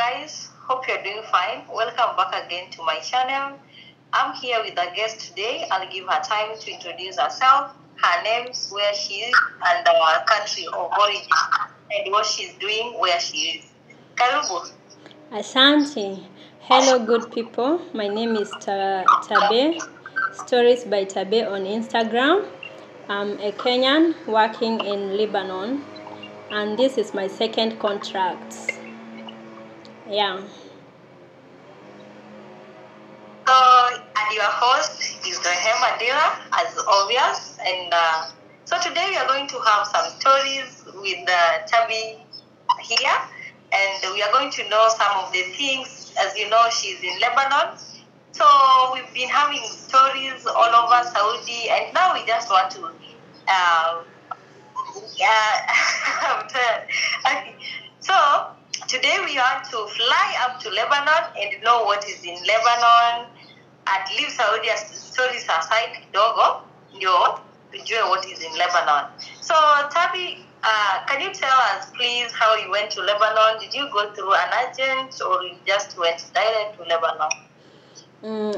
guys, hope you're doing fine. Welcome back again to my channel. I'm here with a guest today. I'll give her time to introduce herself, her names, where she is, and our country of origin, and what she's doing where she is. Karibu. Asante. Hello, good people. My name is Tabe, Stories by Tabe on Instagram. I'm a Kenyan working in Lebanon, and this is my second contract. Yeah. So, and your host is Rehema Dira, as obvious. And so today we are going to have some stories with Tabi here. And we are going to know some of the things. As you know, she's in Lebanon. So we've been having stories all over Saudi. And now we just want to... I'm tired. Okay. So today we want to fly up to Lebanon and know what is in Lebanon and leave Saudi stories aside kidogo ndio tujue what is in Lebanon. So Tabi, can you tell us please how you went to Lebanon? Did you go through an agent or you just went direct to Lebanon?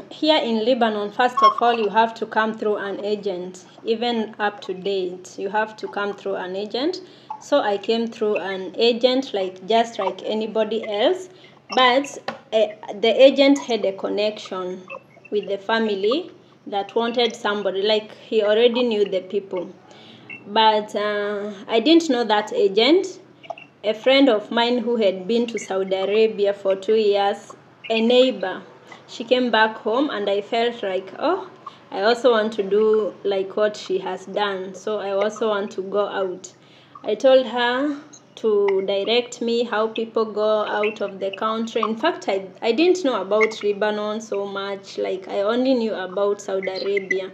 Here in Lebanon, first of all, you have to come through an agent. Even up to date, you have to come through an agent. So I came through an agent, just like anybody else. But the agent had a connection with the family that wanted somebody. Like, he already knew the people. But I didn't know that agent. A friend of mine who had been to Saudi Arabia for 2 years, a neighbor, she came back home, and I felt like, oh, I also want to do like what she has done. So I also want to go out. I told her to direct me how people go out of the country. In fact, I didn't know about Lebanon so much. Like, I only knew about Saudi Arabia.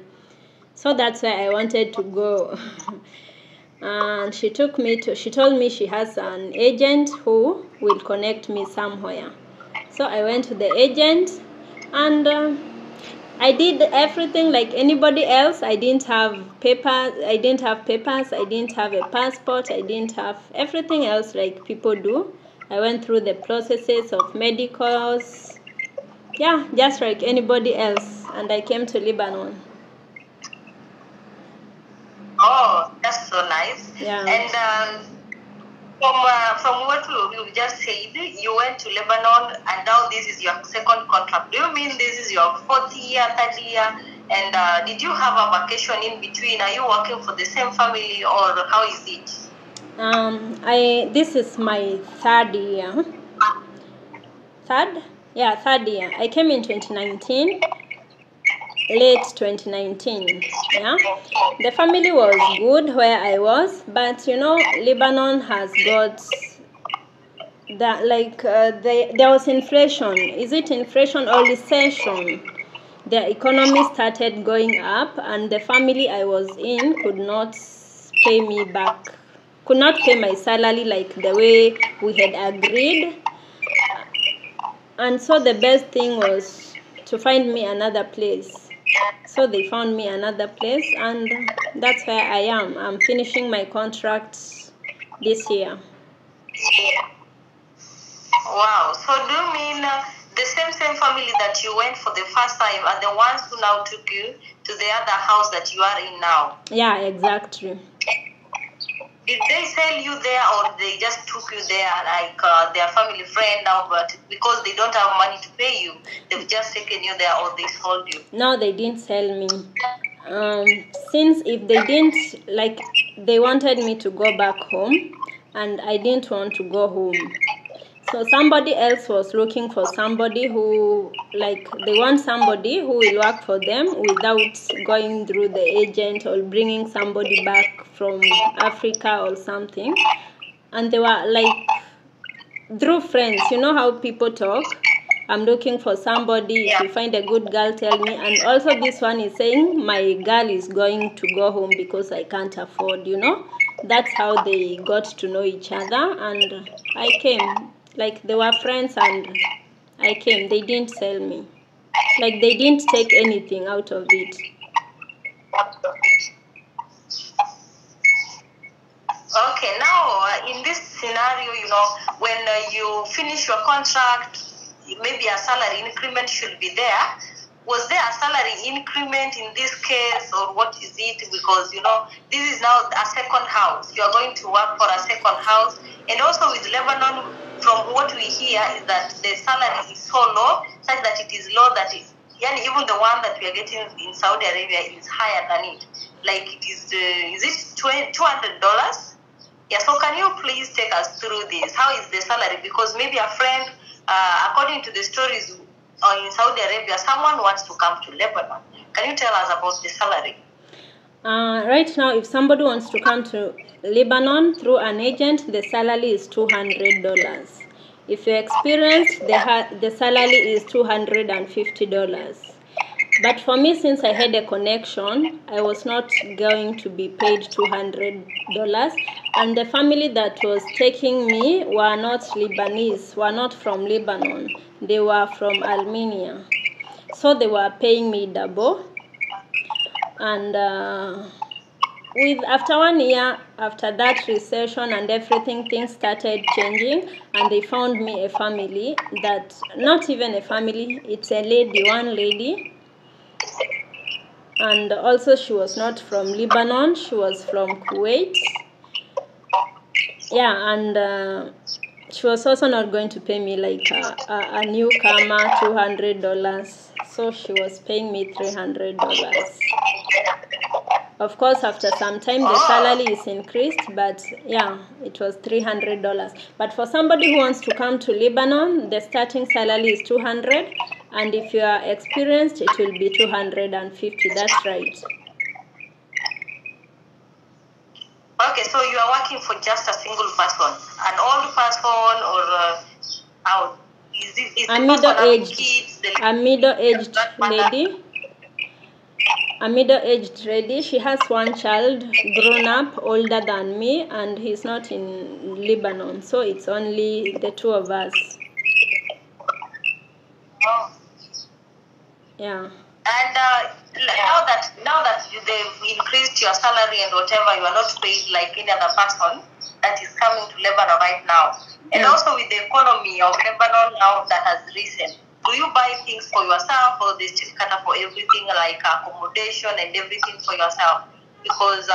So that's why I wanted to go. And she told me she has an agent who will connect me somewhere. So I went to the agent, and I did everything like anybody else. I didn't have papers. I didn't have a passport. I didn't have everything else like people do. I went through the processes of medicals. Yeah, just like anybody else. And I came to Lebanon. Oh, that's so nice. Yeah. And from what you just said, you went to Lebanon, and now this is your second contract. Do you mean this is your fourth year, third year? And did you have a vacation in between? Are you working for the same family, or how is it? This is my third year. Third year. I came in 2019. Late 2019. Yeah, the family was good where I was, but Lebanon has got that, there was inflation. Is it inflation or recession? The economy started going up, and the family I was in could not pay me back, could not pay my salary like the way we had agreed. And so the best thing was to find me another place. So they found me another place, and that's where I am. I'm finishing my contract this year. Wow. So do you mean the same family that you went for the first time are the ones who now took you to the other house that you are in now? Yeah, exactly. Did they sell you there, or they just took you there like their family friend now, but because they don't have money to pay you, they've just taken you there, or they sold you? No, they didn't sell me. Since if they didn't, they wanted me to go back home, and I didn't want to go home. So somebody else was looking for somebody who, they want somebody who will work for them without going through the agent or bringing somebody back from Africa or something. And they were through friends. You know how people talk? I'm looking for somebody. If you find a good girl, tell me. And also this one is saying my girl is going to go home because I can't afford, That's how they got to know each other, and I came. They were friends, and I came. They didn't sell me. They didn't take anything out of it. Okay, now in this scenario, when you finish your contract, maybe a salary increment should be there. Was there a salary increment in this case, or what is it? Because, this is now a second house. You are going to work for a second house. And also with Lebanon, from what we hear, is that the salary is so low, such that it is low that even the one that we are getting in Saudi Arabia is higher than it. Like it is it $200? Yeah, so can you please take us through this? How is the salary? Because maybe a friend, according to the stories in Saudi Arabia, someone wants to come to Lebanon. Can you tell us about the salary? Right now, if somebody wants to come to Lebanon through an agent, the salary is $200. If you're experienced, the salary is $250. But for me, since I had a connection, I was not going to be paid $200. And the family that was taking me were not Lebanese, were not from Lebanon. They were from Armenia. So they were paying me double. And after 1 year, after that recession and everything, things started changing, and they found me a family that, not even a family, it's a lady, one lady. And also she was not from Lebanon, she was from Kuwait. Yeah, and she was also not going to pay me like a newcomer $200. So she was paying me $300. Of course, after some time, the salary is increased, but yeah, it was $300. But for somebody who wants to come to Lebanon, the starting salary is $200, and if you are experienced, it will be $250. That's right. Okay, so you are working for just a single person, an old person, or is a middle-aged lady. A middle-aged lady. She has one child, grown up, older than me, and he's not in Lebanon, so it's only the two of us. Oh. Yeah. And now that they've increased your salary and whatever, you are not paid like any other person that is coming to Lebanon right now. And also with the economy of Lebanon now that has risen, do you buy things for yourself, or they still cater for everything like accommodation and everything for yourself? Because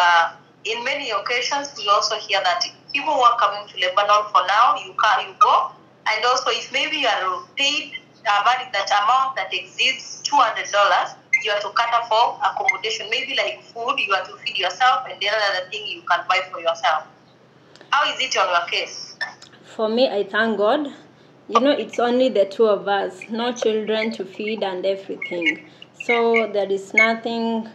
in many occasions we also hear that people who are coming to Lebanon for now, you go, and also if maybe you are paid that amount that exceeds $200, you have to cater for accommodation, maybe like food, you have to feed yourself, and the other thing you can buy for yourself. How is it on your case? For me, I thank God. It's only the two of us, no children to feed and everything. So there is nothing.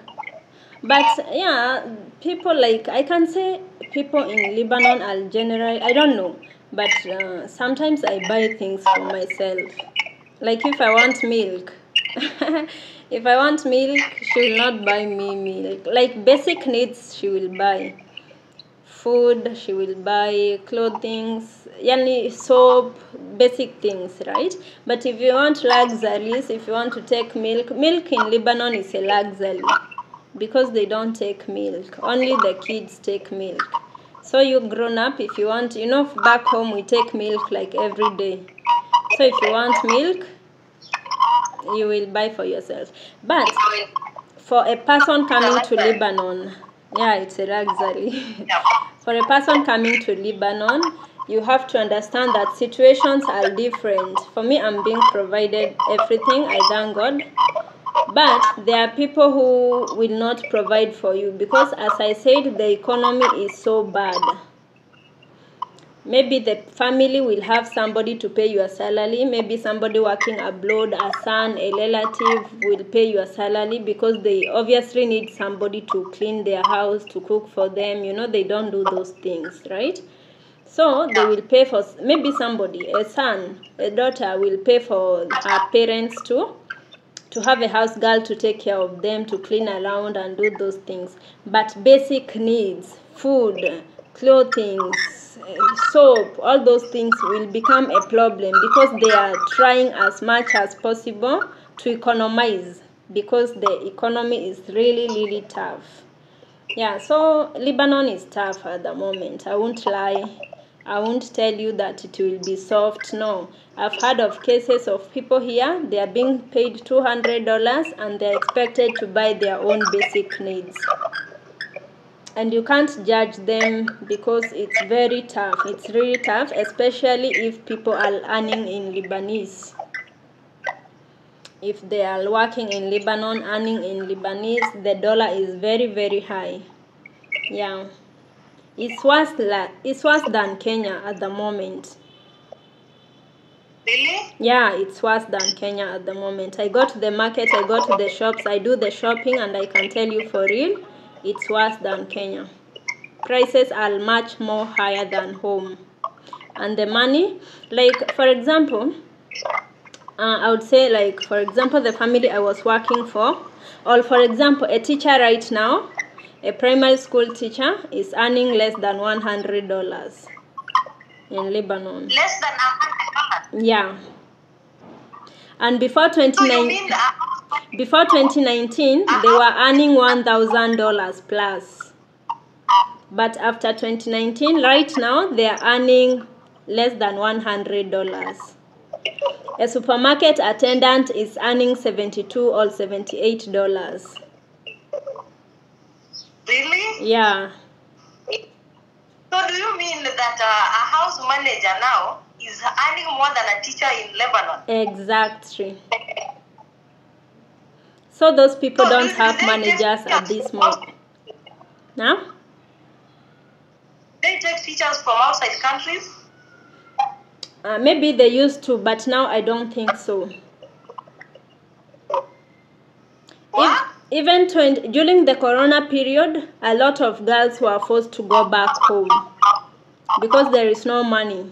But yeah, people I can say people in Lebanon are generally, I don't know, but sometimes I buy things for myself. Like if I want milk, if I want milk, she will not buy me milk. Like basic needs, she will buy. Food, she will buy clothing, soap, basic things, right? But if you want luxuries, if you want to take milk in Lebanon is a luxury, because they don't take milk. Only the kids take milk. So you grown up, if you want, back home we take milk like every day. So if you want milk, you will buy for yourself. But for a person coming to Lebanon, yeah, it's a luxury. For a person coming to Lebanon, you have to understand that situations are different. For me, I'm being provided everything, I thank God. But there are people who will not provide for you, because as I said, the economy is so bad. Maybe the family will have somebody to pay your salary. Maybe somebody working abroad, a son, a relative will pay your salary, because they obviously need somebody to clean their house, to cook for them. They don't do those things, right? So they will pay for, maybe somebody, a son, a daughter will pay for her parents to have a house girl to take care of them, to clean around and do those things. But basic needs, food, clothing, soap, all those things will become a problem, because they are trying as much as possible to economize, because the economy is really, really tough. Yeah, so Lebanon is tough at the moment, I won't lie. I won't tell you that it will be soft. No. I've heard of cases of people here, they are being paid $200 and they're expected to buy their own basic needs. And you can't judge them because it's very tough. It's really tough, especially if people are earning in Lebanese. If they are working in Lebanon, earning in Lebanese, the dollar is very, very high. Yeah. It's worse than Kenya at the moment. Really? Yeah, it's worse than Kenya at the moment. I go to the market, I go to the shops, I do the shopping, and I can tell you for real, it's worse than Kenya. Prices are much more higher than home. And the money, like for example, I would say, like for example, the family I was working for, or for example, a teacher right now, a primary school teacher is earning less than $100 in Lebanon. Less than $100? Yeah. And before 2019, before 2019, they were earning $1,000 plus. But after 2019, right now, they are earning less than $100. A supermarket attendant is earning $72 or $78. Really? Yeah. So do you mean that a house manager now is earning more than a teacher in Lebanon? Exactly. So those people So don't have managers at this moment. Now? They take teachers from outside countries? Maybe they used to, but now I don't think so. What? Even during the corona period, a lot of girls were forced to go back home because there is no money.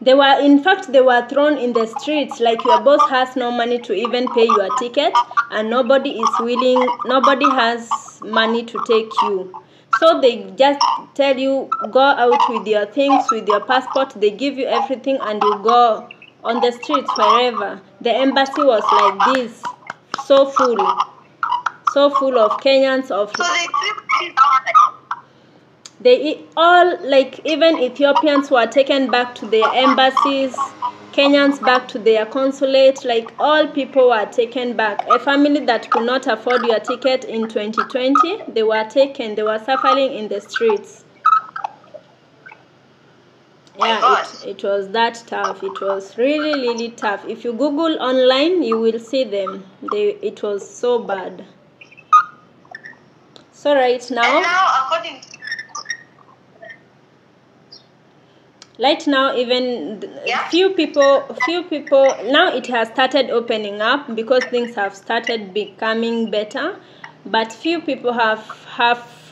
They were thrown in the streets, like your boss has no money to even pay your ticket, and nobody has money to take you. So they just tell you, go out with your things, with your passport, they give you everything and you go on the streets wherever. The embassy was like this, so full of Kenyans, of So they all, like even Ethiopians were taken back to their embassies, Kenyans back to their consulate, like all people were taken back. A family that could not afford your ticket in 2020, they were suffering in the streets. Yeah, it was that tough. It was really, really tough. If you Google online, you will see them. It was so bad. So right now, and now according to even few people now, it has started opening up because things have started becoming better, but few people have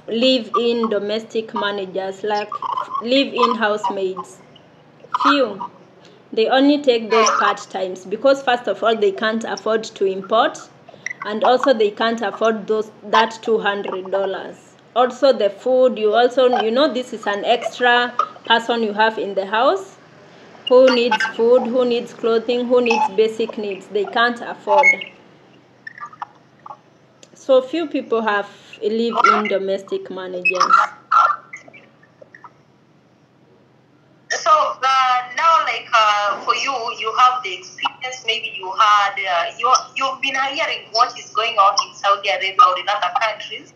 live-in domestic managers, like live-in housemaids. Few. They only take those part-times because first of all they can't afford to import, and also they can't afford that $200. Also the food, this is an extra person you have in the house who needs food, who needs clothing, who needs basic needs. They can't afford. So few people have live-in domestic managers. So now, like for you have the experience. Maybe you had you've been hearing what is going on in Saudi Arabia or in other countries,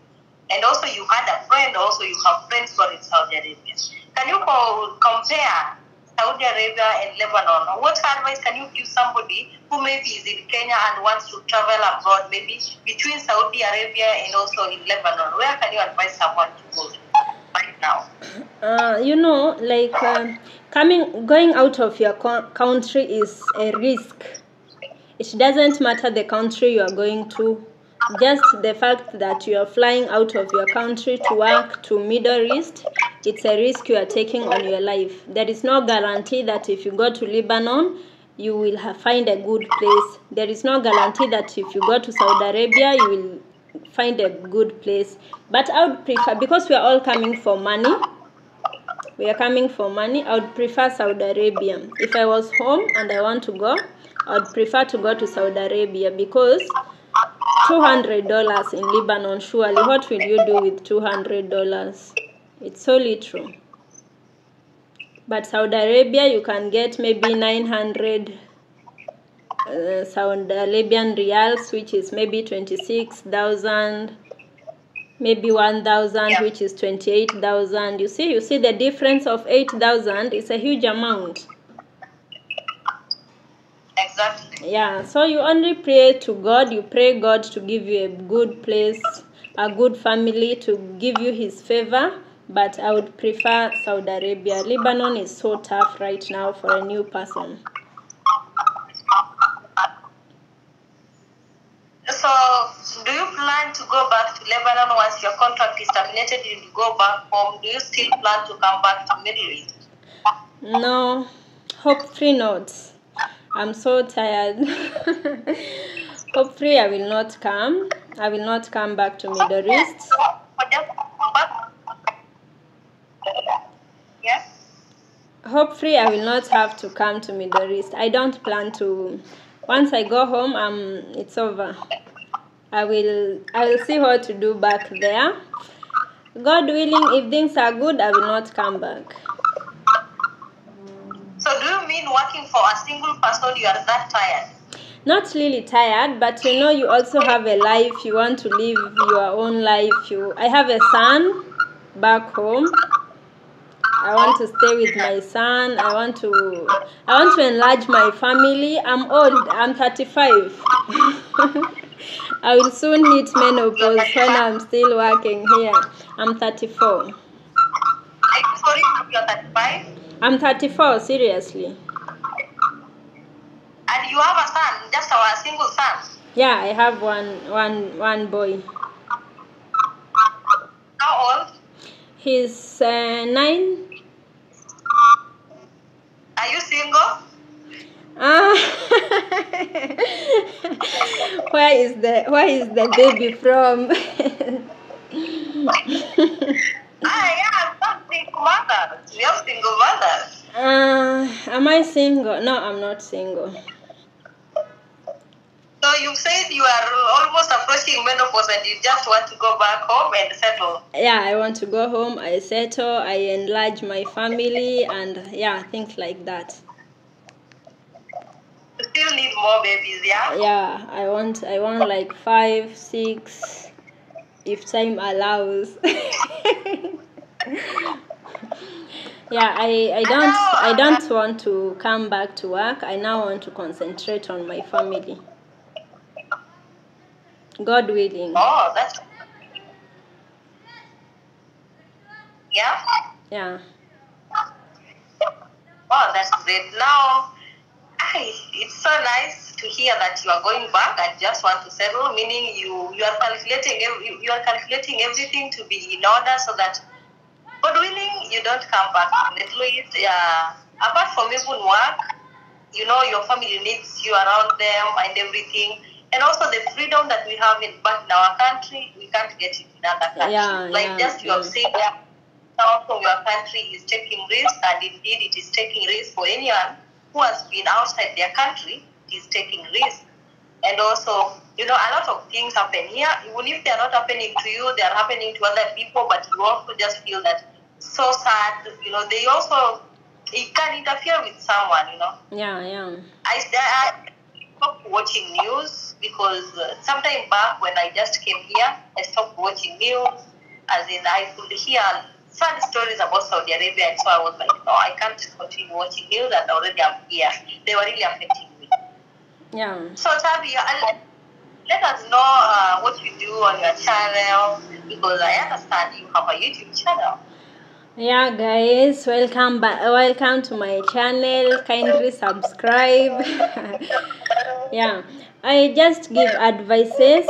and also you had a friend. Also, you have friends who are in Saudi Arabia. Can you compare Saudi Arabia and Lebanon? What advice can you give somebody who maybe is in Kenya and wants to travel abroad, maybe between Saudi Arabia and also in Lebanon? Where can you advise someone to go right now? Going out of your country is a risk. It doesn't matter the country you are going to. Just the fact that you are flying out of your country to work to Middle East, it's a risk you are taking on your life. There is no guarantee that if you go to Lebanon, you will find a good place. There is no guarantee that if you go to Saudi Arabia, you will find a good place. But I would prefer, because we are all coming for money, I would prefer Saudi Arabia. If I was home and I want to go, I would prefer to go to Saudi Arabia because $200 in Lebanon, surely what will you do with $200? It's solely true. But Saudi Arabia, you can get maybe 900 Saudi Arabian riyals, which is maybe 26,000, maybe 1,000, Yeah. which is 28,000. You see the difference of 8,000 is a huge amount. Exactly. Yeah, so you only pray to God. You pray God to give you a good place, a good family, to give you his favor. But I would prefer Saudi Arabia. Lebanon is so tough right now for a new person. So, do you plan to go back to Lebanon once your contract is terminated and you go back home? Do you still plan to come back to Middle East? No, hopefully not. I'm so tired. Hopefully I will not come. I will not come back to Middle East. Yeah. Hopefully I will not have to come to Middle East. I don't plan to. Once I go home, it's over. I will see what to do back there. God willing, if things are good, I will not come back. So, do you mean working for a single person you are that tired? Not really tired, but you also have a life. You want to live your own life. I have a son back home. I want to stay with my son. I want to enlarge my family. I'm old. I'm 35. I will soon hit menopause when I'm still working here. I'm 34. Sorry, you're 35? I'm 34, seriously. And you have a son, just a single son? Yeah, I have one boy. How old? He's 9. Are you single? Ah, where is the baby from? Yeah, I'm single mother. You're single mother. Am I single? No, I'm not single. So you said you are almost approaching menopause and you just want to go back home and settle. Yeah, I want to go home, I settle, I enlarge my family, and yeah, things like that. You still need more babies, yeah? Yeah, I want like 5, 6, if time allows. Yeah, I don't want to come back to work. I now want to concentrate on my family. God willing. Oh, that's... Yeah? Yeah. Oh, that's great. Now, it's so nice to hear that you are going back and just want to settle, meaning you are calculating everything to be in order so that, God willing, you don't come back. At least, apart from even work, your family needs you around them and everything. And also the freedom that we have back in our country, we can't get it in other countries. You have said that also your country is taking risk, and indeed it is taking risk for anyone who has been outside their country. It is taking risk. And also, a lot of things happen here. Even if they are not happening to you, they are happening to other people, but you also just feel that so sad. They also, it can interfere with someone, Yeah. I stopped watching news because sometime back when I just came here, I stopped watching news, as in I could hear sad stories about Saudi Arabia, and so I was like, no, I can't continue watching news, and already I'm here. They were really affecting me. Yeah. So Tabi, let us know what you do on your channel, because I understand you have a YouTube channel. Yeah, guys, welcome to my channel. Kindly subscribe. Yeah, I just give advices,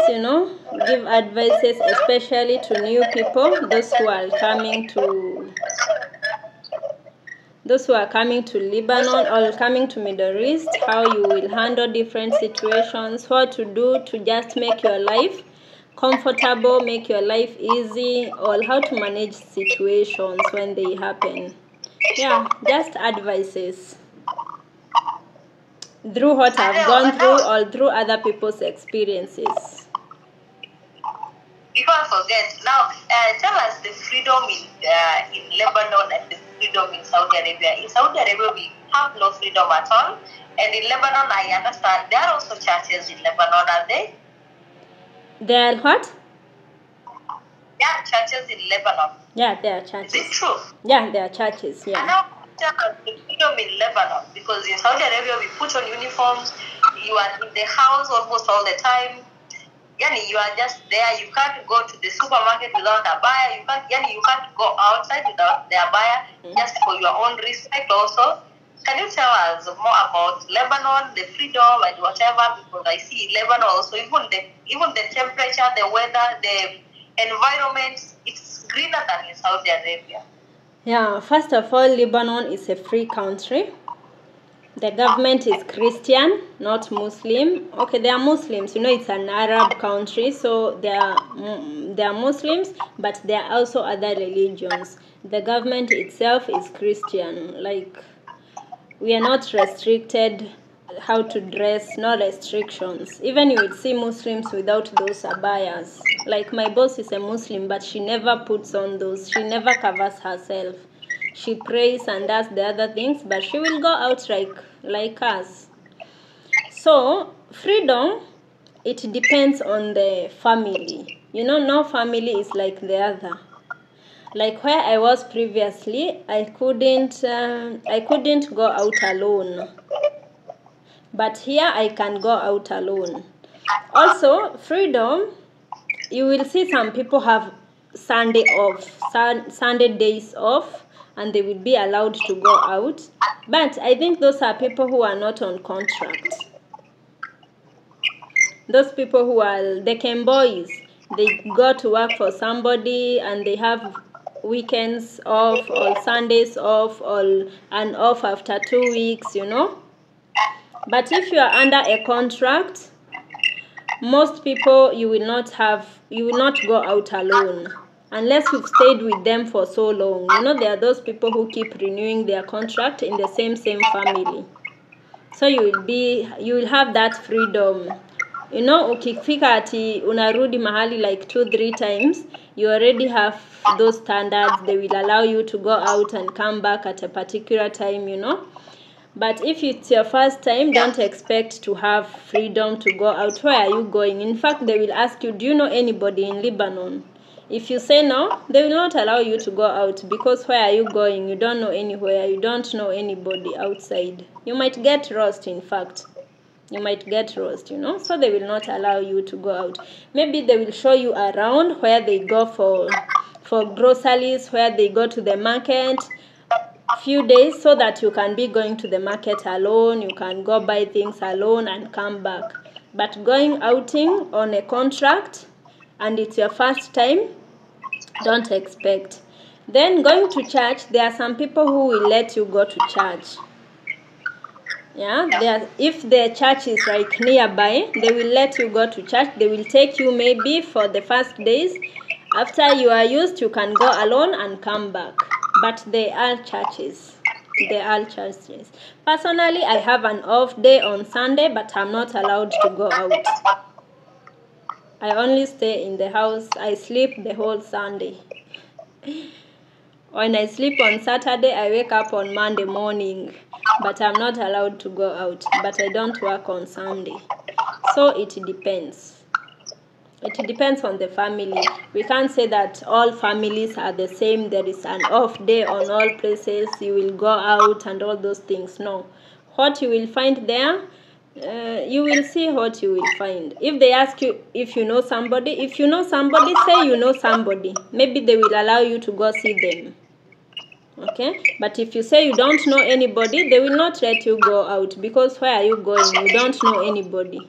especially to new people, those who are coming to Lebanon or coming to Middle East, how you will handle different situations, what to do to just make your life comfortable, make your life easy, or how to manage situations when they happen. Yeah, just advices through what I've gone through or through other people's experiences. before I forget, now tell us the freedom in Lebanon and the freedom in Saudi Arabia. In Saudi Arabia, we have no freedom at all. And in Lebanon, I understand there are also churches in Lebanon, are they? There are what? There are churches in Lebanon. Yeah, there are churches. Is it true? Yeah, there are churches, yeah. And now tell us the freedom in Lebanon, because in Saudi Arabia, we put on uniforms, you are in the house almost all the time. Yani, you are just there. You can't go to the supermarket without a buyer. You can't go outside without their buyer, just for your own respect also. Can you tell us more about Lebanon, the freedom and whatever? Because I see Lebanon also, even the temperature, the weather, the environment, it's greener than in Saudi Arabia. Yeah, first of all, Lebanon is a free country. The government is Christian, not Muslim. Okay, they are Muslims. You know, it's an Arab country, so they are Muslims, but there are also other religions. The government itself is Christian. Like, we are not restricted how to dress, no restrictions. Even you would see Muslims without those abayas. Like, my boss is a Muslim, but she never puts on those. She never covers herself. She prays and does the other things, but she will go out like us. So, freedom, it depends on the family. You know, no family is like the other. Like where I was previously, I couldn't go out alone. But here I can go out alone. Also, freedom, you will see some people have Sunday off, Sunday days off, and they will be allowed to go out. But I think those are people who are not on contract. Those people who are the boys, they go to work for somebody and they have weekends off or Sundays off or and off after 2 weeks, you know. But if you are under a contract, most people you will not go out alone unless you've stayed with them for so long. You know, there are those people who keep renewing their contract in the same family. So you will have that freedom. You know, ukifika ati unarudi mahali like 2-3 times, you already have those standards. They will allow you to go out and come back at a particular time, you know. But if it's your first time, don't expect to have freedom to go out. Where are you going? In fact, they will ask you, do you know anybody in Lebanon? If you say no, they will not allow you to go out, because where are you going? You don't know anywhere. You don't know anybody outside. You might get lost, in fact. You might get lost, you know. So they will not allow you to go out. Maybe they will show you around where they go for groceries, where they go to the market, few days, so that you can be going to the market alone. You can go buy things alone and come back. But going outing on a contract and it's your first time, don't expect. Then going to church, there are some people who will let you go to church. Yeah, if the church is like nearby, they will let you go to church. They will take you maybe for the first days. After you are used, you can go alone and come back. But they are churches. They are churches. Personally, I have an off day on Sunday, but I'm not allowed to go out. I only stay in the house. I sleep the whole Sunday. When I sleep on Saturday, I wake up on Monday morning. But I'm not allowed to go out. But I don't work on Sunday. So it depends. It depends on the family. We can't say that all families are the same. There is an off day on all places. You will go out and all those things. No. What you will find there, you will see what you will find. If they ask you if you know somebody, say you know somebody. Maybe they will allow you to go see them. Okay? But if you say you don't know anybody, they will not let you go out, because where are you going? You don't know anybody.